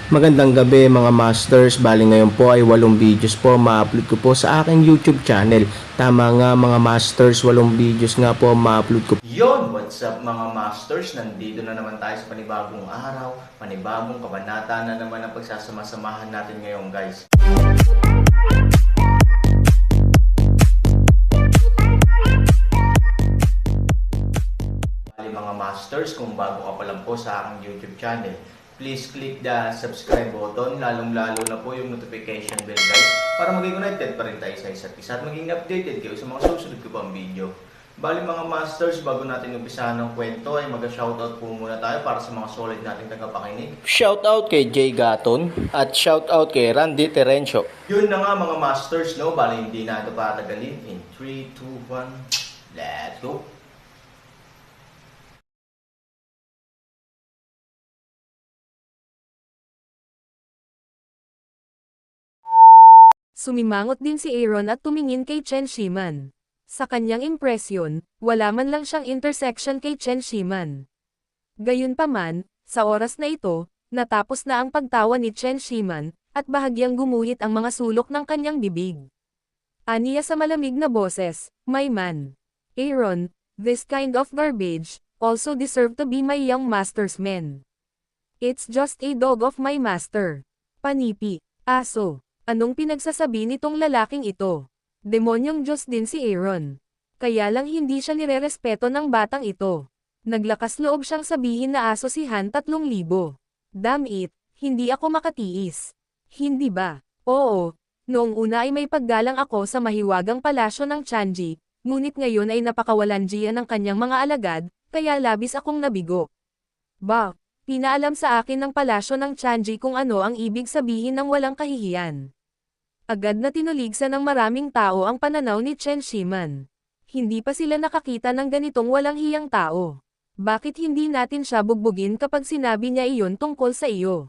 Magandang gabi mga masters, bali ngayon po ay 8 videos po ma-upload ko po sa aking YouTube channel. Tama nga mga masters, 8 videos nga po ma-upload ko. Yon, what's up mga masters? Nandito na naman tayo sa panibagong araw, panibagong kabanata na naman ang pagsasama-samahan natin ngayon guys. Bali mga masters, kung bago ka pa lang po sa aking YouTube channel, please click the subscribe button, lalong-lalo na po yung notification bell guys, para maging connected pa rin tayo sa isa't isa at maging updated kayo sa mga susunod ko pang video. Bali mga masters, bago natin umpisahan ng kwento ay mag-shoutout po muna tayo para sa mga solid nating tagapakinig. Shoutout kay Jay Gaton at shoutout kay Randy Terencio. Yun na nga mga masters, no? Bali hindi na ito patagalin. In 3, 2, 1, let's go! Sumimangot din si Aaron at tumingin kay Chen Shiman. Sa kanyang impresyon, wala man lang siyang intersection kay Chen Shiman. Gayunpaman, sa oras na ito, natapos na ang pagtawa ni Chen Shiman, at bahagyang gumuhit ang mga sulok ng kanyang bibig. Aniya sa malamig na boses, "My man. Aaron, this kind of garbage, also deserve to be my young master's man. It's just a dog of my master. Panipi, aso." Anong pinagsasabi nitong lalaking ito? Demonyong Diyos din si Aaron. Kaya lang hindi siya nirerespeto ng batang ito. Naglakas loob siyang sabihin na aso si Han 3,000. Damn it, hindi ako makatiis. Hindi ba? Oo, noong una ay may paggalang ako sa mahiwagang palasyo ng Chanji, ngunit ngayon ay napakawalanjian ng kanyang mga alagad, kaya labis akong nabigo. Ba, pinaalam sa akin ng palasyo ng Chanji kung ano ang ibig sabihin ng walang kahihiyan. Agad na tinuligsa ng maraming tao ang pananaw ni Chen Shiman. Hindi pa sila nakakita ng ganitong walang hiyang tao. Bakit hindi natin siya bugbugin kapag sinabi niya iyon tungkol sa iyo?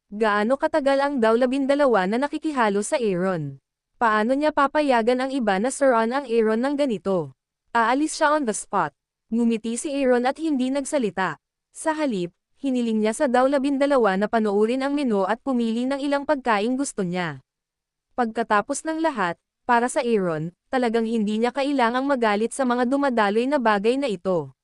Gaano katagal ang daw 12 na nakikihalo sa Aaron? Paano niya papayagan ang iba na suruan ang Aaron ng ganito? Aalis siya on the spot. Ngumiti si Aaron at hindi nagsalita. Sa halip, hiniling niya sa daw 12 na panoorin ang menu at pumili ng ilang pagkaing gusto niya. Pagkatapos ng lahat, para sa Aaron, talagang hindi niya kailangang magalit sa mga dumadaloy na bagay na ito.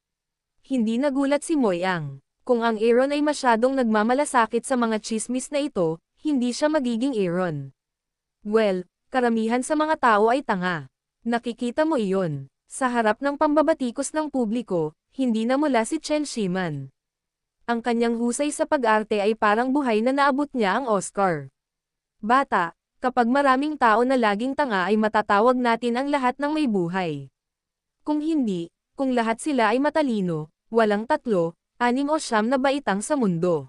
Hindi nagulat si Moyang. Kung ang Aaron ay masyadong nagmamalasakit sa mga chismis na ito, hindi siya magiging Aaron. Well, karamihan sa mga tao ay tanga. Nakikita mo iyon. Sa harap ng pambabatikos ng publiko, hindi na mula si Chen Shiman. Ang kanyang husay sa pag-arte ay parang buhay na naabot niya ang Oscar. Bata, kapag maraming tao na laging tanga ay matatawag natin ang lahat ng may buhay. Kung hindi, kung lahat sila ay matalino, walang 3, 6 o 9 na baitang sa mundo.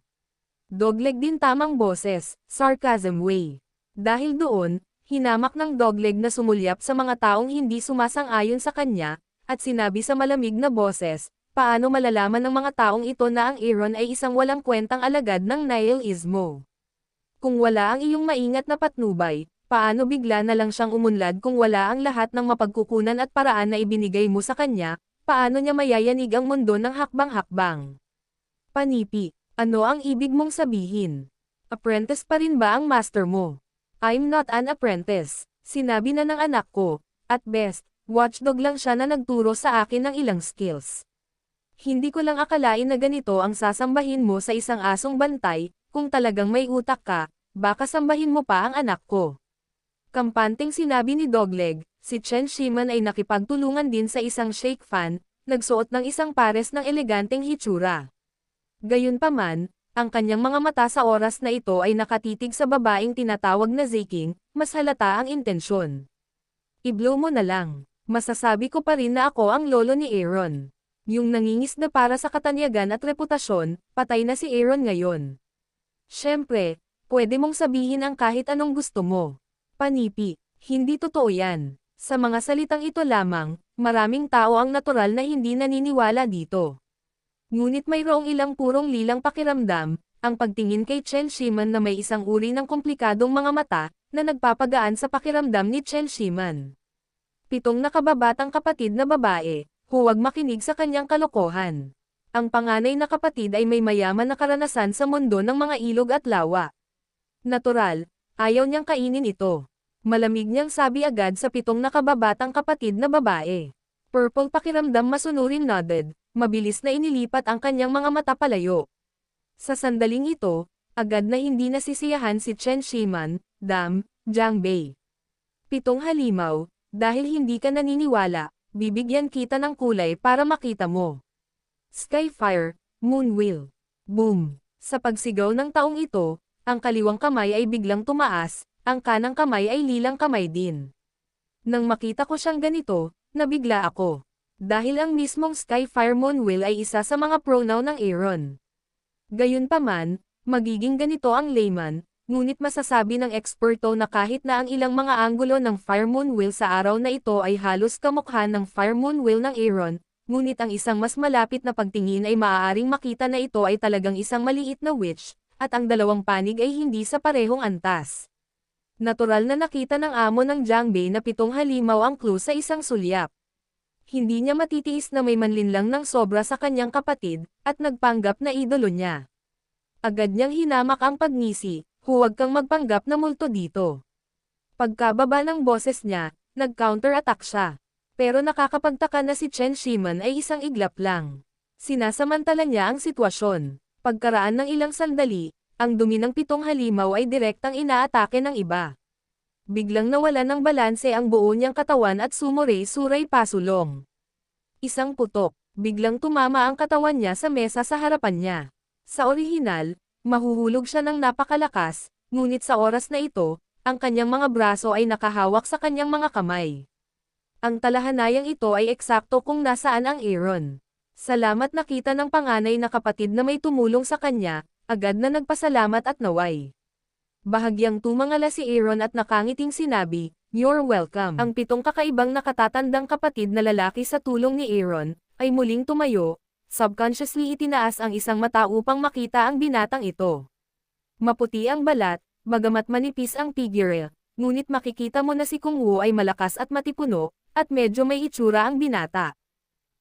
Dogleg din tamang boses, sarcasm way. Dahil doon, hinamak ng dogleg na sumulyap sa mga taong hindi sumasang-ayon sa kanya, at sinabi sa malamig na boses, paano malalaman ng mga taong ito na ang Aaron ay isang walang kwentang alagad ng nihilismo? Kung wala ang iyong maingat na patnubay, paano bigla na lang siyang umunlad kung wala ang lahat ng mapagkukunan at paraan na ibinigay mo sa kanya, paano niya mayayanig ang mundo ng hakbang-hakbang? Panipi, ano ang ibig mong sabihin? Apprentice pa rin ba ang master mo? I'm not an apprentice, sinabi na ng anak ko. At best, watchdog lang siya na nagturo sa akin ng ilang skills. Hindi ko lang akalain na ganito ang sasambahin mo sa isang asong bantay, kung talagang may utak ka, baka sambahin mo pa ang anak ko. Kampanteng sinabi ni Dogleg, si Chen Shiman ay nakipagtulungan din sa isang shake fan, nagsuot ng isang pares ng eleganteng hitsura. Gayunpaman, ang kanyang mga mata sa oras na ito ay nakatitig sa babaeng tinatawag na Zeking, mas halata ang intensyon. I-blow mo na lang, masasabi ko pa rin na ako ang lolo ni Aaron. Yung nangingis na para sa katanyagan at reputasyon, patay na si Aaron ngayon. Siyempre, pwede mong sabihin ang kahit anong gusto mo. Panipi, hindi totoo yan. Sa mga salitang ito lamang, maraming tao ang natural na hindi naniniwala dito. Ngunit mayroong ilang purong lilang pakiramdam, ang pagtingin kay Chen Shiman na may isang uri ng komplikadong mga mata, na nagpapagaan sa pakiramdam ni Chen Shiman. 7 nakababatang kapatid na babae, huwag makinig sa kanyang kalokohan. Ang panganay na kapatid ay may mayaman na karanasan sa mundo ng mga ilog at lawa. Natural, ayaw niyang kainin ito. Malamig niyang sabi agad sa 7 nakababatang kapatid na babae. Purple pakiramdam masunurin nodded, mabilis na inilipat ang kanyang mga mata palayo. Sa sandaling ito, agad na hindi nasisiyahan si Chen Shiman, Jiang Bei. 7 halimaw, dahil hindi ka naniniwala, bibigyan kita ng kulay para makita mo. Skyfire, Moonwheel. Boom! Sa pagsigaw ng taong ito, ang kaliwang kamay ay biglang tumaas, ang kanang kamay ay lilang kamay din. Nang makita ko siyang ganito, nabigla ako. Dahil ang mismong Skyfire Moonwheel ay isa sa mga pronoun ng Aaron. Gayunpaman, magiging ganito ang layman, ngunit masasabi ng eksperto na kahit na ang ilang mga anggulo ng Fire Moonwheel sa araw na ito ay halos kamukha ng Fire Moonwheel ng Aaron, ngunit ang isang mas malapit na pagtingin ay maaaring makita na ito ay talagang isang maliit na witch, at ang dalawang panig ay hindi sa parehong antas. Natural na nakita ng amo ng Jiang Bei na 7 halimaw ang clue sa isang sulyap. Hindi niya matitiis na may manlinlang ng sobra sa kanyang kapatid, at nagpanggap na idolo niya. Agad niyang hinamak ang pagngisi, huwag kang magpanggap na multo dito. Pagkababa ng boses niya, nag-counter-attack siya. Pero nakakapagtaka na si Chen Shiman ay isang iglap lang. Sinasamantala niya ang sitwasyon. Pagkaraan ng ilang sandali, ang dumi ng 7 halimaw ay direktang inaatake ng iba. Biglang nawala ng balanse ang buo niyang katawan at sumuray-suray pasulong. Isang putok, biglang tumama ang katawan niya sa mesa sa harapan niya. Sa orihinal, mahuhulog siya ng napakalakas, ngunit sa oras na ito, ang kanyang mga braso ay nakahawak sa kanyang mga kamay. Ang talahanayang ito ay eksakto kung nasaan ang Aaron. Salamat nakita ng panganay na kapatid na may tumulong sa kanya, agad na nagpasalamat at naway. Bahagyang tumangala si Aaron at nakangiting sinabi, "You're welcome." Ang 7 kakaibang nakatatandang kapatid na lalaki sa tulong ni Aaron, ay muling tumayo, subconsciously itinaas ang isang mata upang makita ang binatang ito. Maputi ang balat, bagamat manipis ang figure, ngunit makikita mo na si Kung Wu ay malakas at matipuno, at medyo may itsura ang binata.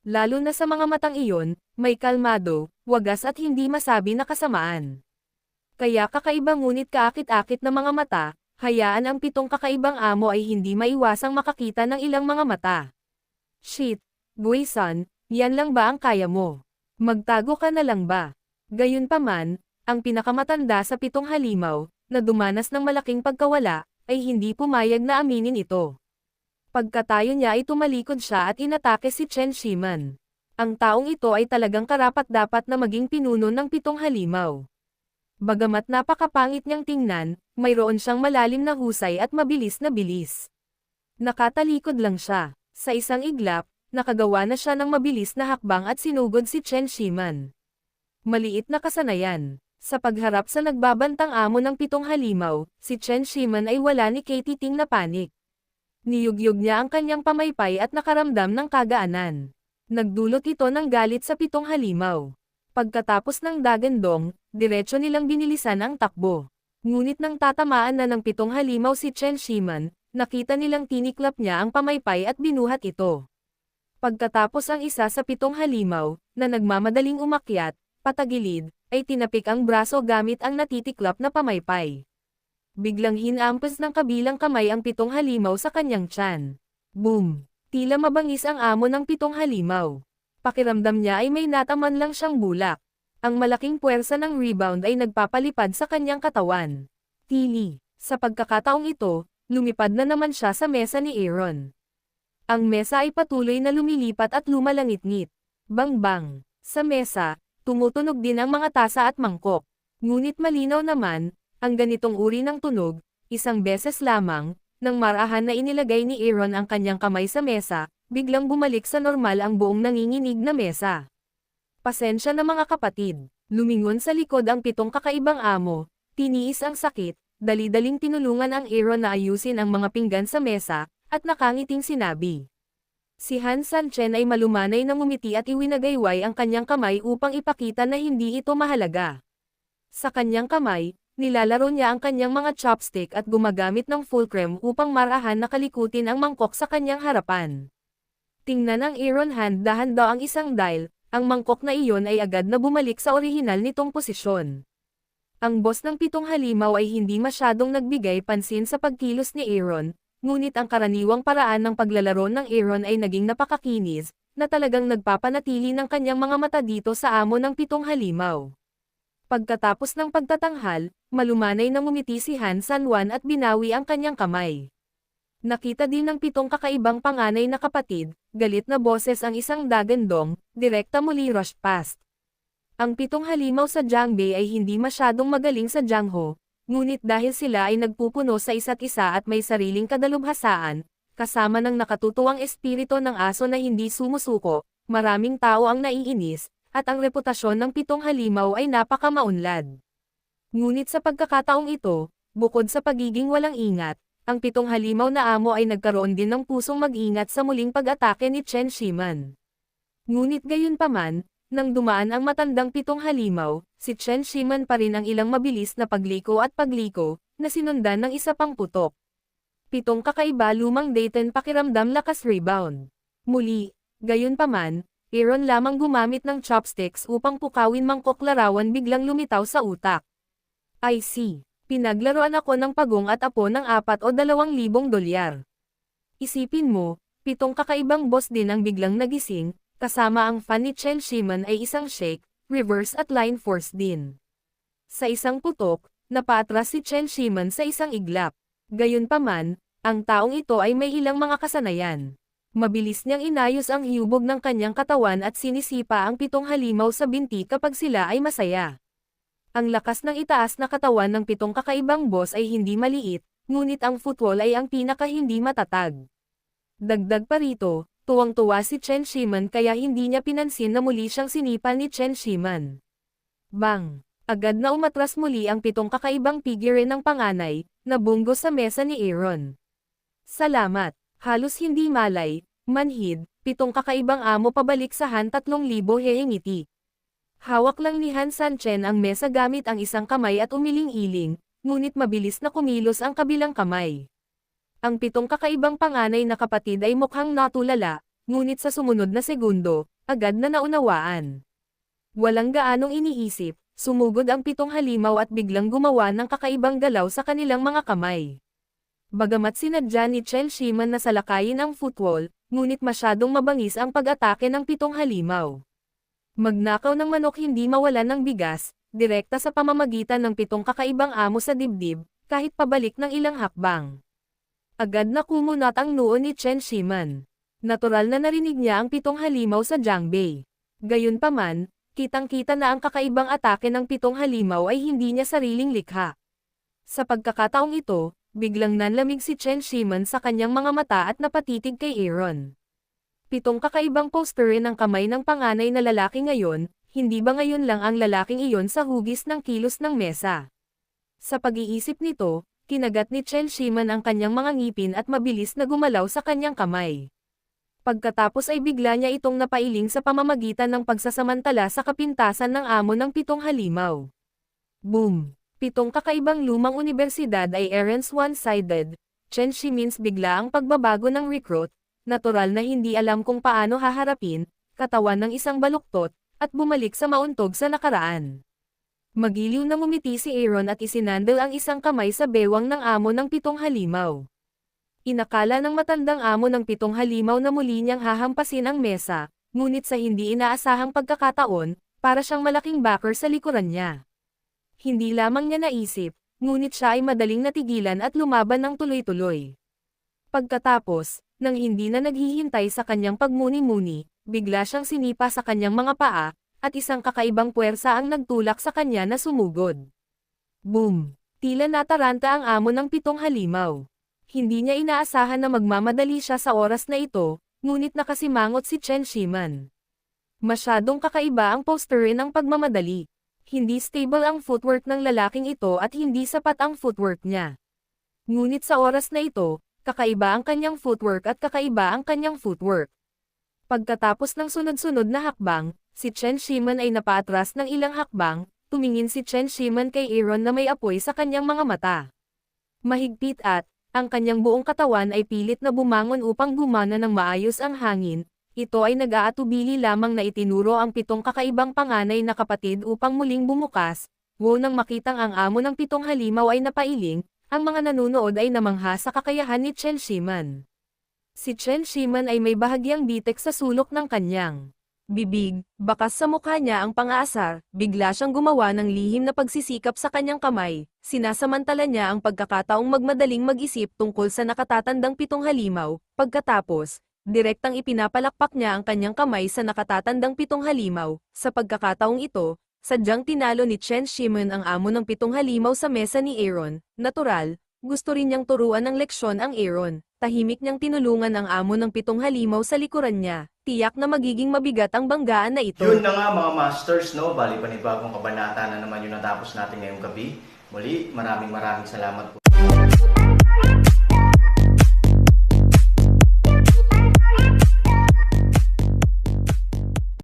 Lalo na sa mga matang iyon, may kalmado, wagas at hindi masabi na kasamaan. Kaya kakaiba ngunit kaakit-akit na mga mata, hayaan ang 7 kakaibang amo ay hindi maiwasang makakita ng ilang mga mata. Shit, Gui-san, yan lang ba ang kaya mo? Magtago ka na lang ba? Gayunpaman, ang pinakamatanda sa 7 halimaw, na dumanas ng malaking pagkawala, ay hindi pumayag na aminin ito. Pagkatayo niya ay tumalikod siya at inatake si Chen Shiman. Ang taong ito ay talagang karapat-dapat na maging pinuno ng 7 halimaw. Bagamat napakapangit niyang tingnan, mayroon siyang malalim na husay at mabilis na bilis. Nakatalikod lang siya. Sa isang iglap, nakagawa na siya ng mabilis na hakbang at sinugod si Chen Shiman. Maliit na kasanayan. Sa pagharap sa nagbabantang amo ng 7 halimaw, si Chen Shiman ay wala ni Katiting na panik. Niyugyug niya ang kanyang pamaypay at nakaramdam ng kagaanan. Nagdulot ito ng galit sa 7 halimaw. Pagkatapos ng dagandong, diretso nilang binilisan ang takbo. Ngunit nang tatamaan na ng 7 halimaw si Chen Shiman, nakita nilang tiniklap niya ang pamaypay at binuhat ito. Pagkatapos ang isa sa 7 halimaw, na nagmamadaling umakyat, patagilid, ay tinapik ang braso gamit ang natitiklap na pamaypay. Biglang hinampas ng kabilang kamay ang 7 halimaw sa kanyang tiyan. Boom! Tila mabangis ang amo ng 7 halimaw. Pakiramdam niya ay may nataman lang siyang bulak. Ang malaking puwersa ng rebound ay nagpapalipad sa kanyang katawan. Tili. Sa pagkakataong ito, lumipad na naman siya sa mesa ni Aaron. Ang mesa ay patuloy na lumilipat at lumalangit-ngit. Bang-bang. Sa mesa, tumutunog din ang mga tasa at mangkok. Ngunit malinaw naman, ang ganitong uri ng tunog, isang beses lamang, nang marahan na inilagay ni Aaron ang kanyang kamay sa mesa, biglang bumalik sa normal ang buong nanginginig na mesa. Pasensya na mga kapatid, lumingon sa likod ang 7 kakaibang amo, tiniis ang sakit, dali-daling tinulungan ang Aaron na ayusin ang mga pinggan sa mesa, at nakangiting sinabi. Si Han Sanchen ay malumanay na ngumiti at iwinagayway ang kanyang kamay upang ipakita na hindi ito mahalaga. Sa kanyang kamay, nilalaro niya ang kanyang mga chopstick at gumagamit ng fulcrum upang marahan na kalikutin ang mangkok sa kanyang harapan. Tingnan ang Aaron hand dahan-daw ang isang dial, ang mangkok na iyon ay agad na bumalik sa orihinal nitong posisyon. Ang boss ng pitong halimaw ay hindi masyadong nagbigay pansin sa pagkilos ni Aaron, ngunit ang karaniwang paraan ng paglalaro ng Aaron ay naging napakakinis, na talagang nagpapanatili ng kanyang mga mata dito sa amo ng pitong halimaw. Pagkatapos ng pagtatanghal, malumanay na ngumiti si Han San Juan at binawi ang kanyang kamay. Nakita din ng pitong kakaibang panganay na kapatid, galit na boses ang isang dagandong, direkta muli rushed past. Ang pitong halimaw sa Jiangbei ay hindi masyadong magaling sa Jiangho, ngunit dahil sila ay nagpupuno sa isa't isa at may sariling kadalubhasaan, kasama ng nakatutuwang espiritu ng aso na hindi sumusuko, maraming tao ang naiinis, at ang reputasyon ng pitong halimaw ay napakamaunlad. Ngunit sa pagkakataong ito, bukod sa pagiging walang ingat, ang pitong halimaw na amo ay nagkaroon din ng pusong mag-ingat sa muling pag-atake ni Chen Shiman. Ngunit gayunpaman, nang dumaan ang matandang pitong halimaw, si Chen Shiman pa rin ang ilang mabilis na pagliko at pagliko, na sinundan ng isa pang putok. Pitong kakaiba lumang Dayton pakiramdam lakas rebound. Muli, gayunpaman, Aaron lamang gumamit ng chopsticks upang pukawin mangkok larawan biglang lumitaw sa utak. I see. Pinaglaruan ako ng pagong at apo ng 4 o 2,000 dolyar. Isipin mo, pitong kakaibang boss din ang biglang nagising, kasama ang fan ni Chen Shiman ay isang shake, reverse at line force din. Sa isang putok, napaatras si Chen Shiman sa isang iglap. Gayunpaman, ang taong ito ay may ilang mga kasanayan. Mabilis niyang inayos ang hiyubog ng kanyang katawan at sinisipa ang pitong halimaw sa binti kapag sila ay masaya. Ang lakas ng itaas na katawan ng pitong kakaibang boss ay hindi maliit, ngunit ang footwall ay ang pinaka hindi matatag. Dagdag pa rito, tuwang-tuwa si Chen Shiman kaya hindi niya pinansin na muli siyang sinipa ni Chen Shiman. Bang! Agad na umatras muli ang pitong kakaibang figure ng panganay, na bunggo sa mesa ni Aaron. Salamat! Halos hindi malay, manhid, pitong kakaibang amo pabalik sa Han 3,000 hehingiti. Hawak lang ni Han San Chen ang mesa gamit ang isang kamay at umiling-iling, ngunit mabilis na kumilos ang kabilang kamay. Ang pitong kakaibang panganay na kapatid ay mukhang natulala, ngunit sa sumunod na segundo, agad na naunawaan. Walang gaanong iniisip, sumugod ang pitong halimaw at biglang gumawa ng kakaibang galaw sa kanilang mga kamay. Bagamat sinadya ni Chen Shiman na salakayin ang footwall, ngunit masyadong mabangis ang pag-atake ng pitong halimaw. Magnakaw ng manok hindi mawalan ng bigas, direkta sa pamamagitan ng pitong kakaibang amo sa dibdib, kahit pabalik ng ilang hakbang. Agad na kumunat ang noo ni Chen Shiman. Natural na narinig niya ang pitong halimaw sa Jiangbei. Gayunpaman, kitang-kita na ang kakaibang atake ng pitong halimaw ay hindi niya sariling likha. Sa pagkakataong ito, biglang nanlamig si Chen Shiman sa kanyang mga mata at napatitig kay Aaron. Pitong kakaibang poster ng kamay ng panganay na lalaki ngayon, hindi ba ngayon lang ang lalaking iyon sa hugis ng kilos ng mesa? Sa pag-iisip nito, kinagat ni Chen Shiman ang kanyang mga ngipin at mabilis na gumalaw sa kanyang kamay. Pagkatapos ay bigla niya itong napailing sa pamamagitan ng pagsasamantala sa kapintasan ng amo ng pitong halimaw. Boom! Pitong kakaibang lumang universidad ay Aaron's one-sided. Chen Shiman's bigla ang pagbabago ng recruit, natural na hindi alam kung paano haharapin, katawan ng isang baluktot, at bumalik sa mauntog sa nakaraan. Magiliw na ngumiti si Aaron at isinandal ang isang kamay sa bewang ng amo ng pitong halimaw. Inakala ng matandang amo ng pitong halimaw na muli niyang hahampasin ang mesa, ngunit sa hindi inaasahang pagkakataon, para siyang malaking backer sa likuran niya. Hindi lamang niya naisip, ngunit siya ay madaling natigilan at lumaban ng tuloy-tuloy. Pagkatapos, nang hindi na naghihintay sa kanyang pagmuni-muni, bigla siyang sinipa sa kanyang mga paa, at isang kakaibang puwersa ang nagtulak sa kanya na sumugod. Boom! Tila nataranta ang amo ng pitong halimaw. Hindi niya inaasahan na magmamadali siya sa oras na ito, ngunit nakasimangot si Chen Shiman. Masyadong kakaiba ang posture ng pagmamadali. Hindi stable ang footwork ng lalaking ito at hindi sapat ang footwork niya. Ngunit sa oras na ito, kakaiba ang kanyang footwork at kakaiba ang kanyang footwork. Pagkatapos ng sunod-sunod na hakbang, si Chen Shiman ay napaatras ng ilang hakbang, tumingin si Chen Shiman kay Aaron na may apoy sa kanyang mga mata. Mahigpit at, ang kanyang buong katawan ay pilit na bumangon upang gumana ng maayos ang hangin. Ito ay nag-aatubili lamang na itinuro ang pitong kakaibang panganay na kapatid upang muling bumukas, Wow nang makitang ang amo ng pitong halimaw ay napailing, ang mga nanunood ay namangha sa kakayahan ni Chen Shiman. Si Chen Shiman ay may bahagyang bitek sa sulok ng kanyang bibig, bakas sa mukha niya ang pang-aasar, bigla siyang gumawa ng lihim na pagsisikap sa kanyang kamay, sinasamantala niya ang pagkakataong magmadaling mag-isip tungkol sa nakatatandang pitong halimaw, pagkatapos, direktang ipinapalakpak niya ang kanyang kamay sa nakatatandang pitong halimaw, sa pagkakataong ito, sadyang tinalo ni Chen Shiman ang amo ng pitong halimaw sa mesa ni Aaron, natural, gusto rin niyang turuan ng leksyon ang Aaron, tahimik niyang tinulungan ang amo ng pitong halimaw sa likuran niya, tiyak na magiging mabigat ang banggaan na ito. Yun na nga mga masters, no? Bali panibagong kabanata na naman yung natapos natin ngayong gabi. Muli, maraming salamat po.